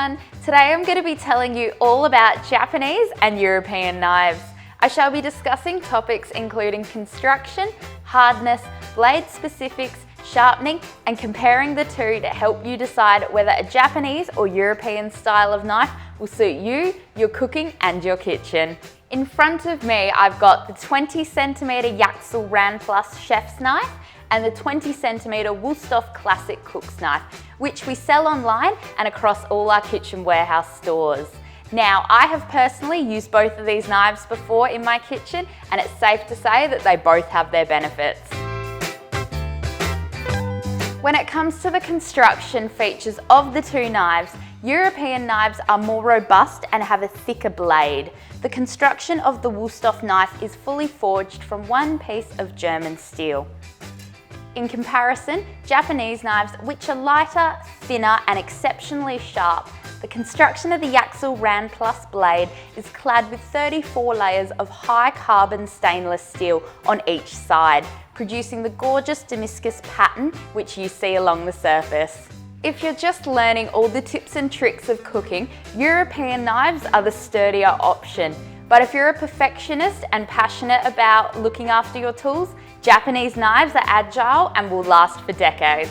everyone. Today I'm going to be telling you all about Japanese and European knives. I shall be discussing topics including construction, hardness, blade specifics, sharpening, and comparing the two to help you decide whether a Japanese or European style of knife will suit you, your cooking, and your kitchen. In front of me, I've got the 20cm Yaxel Ran Plus chef's knife and the 20cm Wüsthof Classic cook's knife, which we sell online and across all our kitchen warehouse stores. Now, I have personally used both of these knives before in my kitchen, and it's safe to say that they both have their benefits. When it comes to the construction features of the two knives, European knives are more robust and have a thicker blade. The construction of the Wüsthof knife is fully forged from one piece of German steel. In comparison, Japanese knives, which are lighter, thinner, and exceptionally sharp, the construction of the Yaxel Ran Plus blade is clad with 34 layers of high carbon stainless steel on each side, producing the gorgeous Damascus pattern which you see along the surface. If you're just learning all the tips and tricks of cooking, European knives are the sturdier option. But if you're a perfectionist and passionate about looking after your tools, Japanese knives are agile and will last for decades.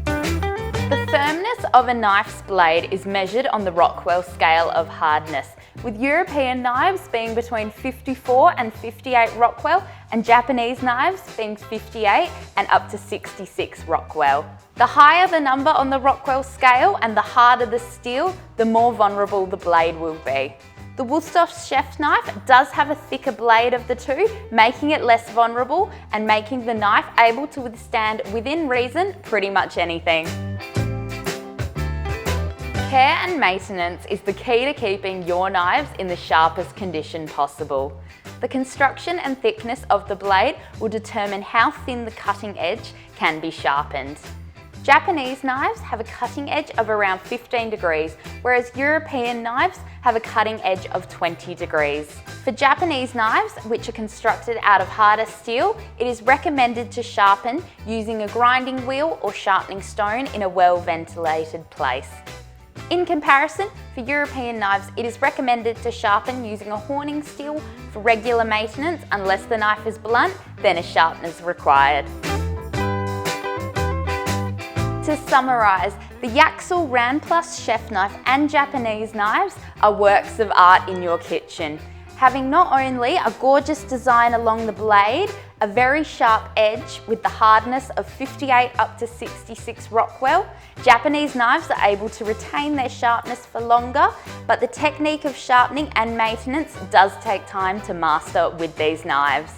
The firmness of a knife's blade is measured on the Rockwell scale of hardness, with European knives being between 54 and 58 Rockwell and Japanese knives being 58 and up to 66 Rockwell. The higher the number on the Rockwell scale and the harder the steel, the more vulnerable the blade will be. The Wüsthof chef's knife does have a thicker blade of the two, making it less vulnerable and making the knife able to withstand, within reason, pretty much anything. Care and maintenance is the key to keeping your knives in the sharpest condition possible. The construction and thickness of the blade will determine how thin the cutting edge can be sharpened. Japanese knives have a cutting edge of around 15 degrees, whereas European knives have a cutting edge of 20 degrees. For Japanese knives, which are constructed out of harder steel, it is recommended to sharpen using a grinding wheel or sharpening stone in a well-ventilated place. In comparison, for European knives, it is recommended to sharpen using a horning steel for regular maintenance. Unless the knife is blunt, then a sharpener is required. To summarise, the Yaxel Ran Plus chef knife and Japanese knives are works of art in your kitchen, having not only a gorgeous design along the blade, a very sharp edge with the hardness of 58 up to 66 Rockwell. Japanese knives are able to retain their sharpness for longer, but the technique of sharpening and maintenance does take time to master with these knives.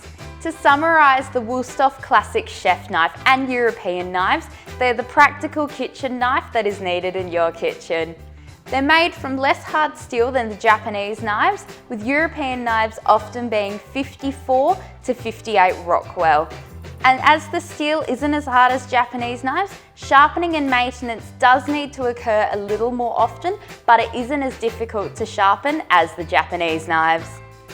To summarise the Wüsthof Classic chef knife and European knives, they're the practical kitchen knife that is needed in your kitchen. They're made from less hard steel than the Japanese knives, with European knives often being 54 to 58 Rockwell. And as the steel isn't as hard as Japanese knives, sharpening and maintenance does need to occur a little more often, but it isn't as difficult to sharpen as the Japanese knives.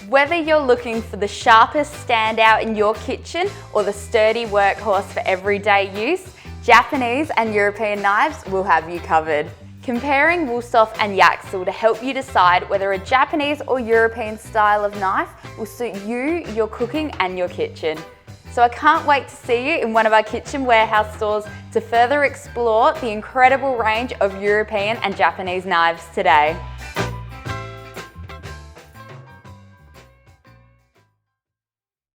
Whether you're looking for the sharpest standout in your kitchen or the sturdy workhorse for everyday use, Japanese and European knives will have you covered. Comparing Wüsthof and Yaxel to help you decide whether a Japanese or European style of knife will suit you, your cooking, and your kitchen. So I can't wait to see you in one of our kitchen warehouse stores to further explore the incredible range of European and Japanese knives today.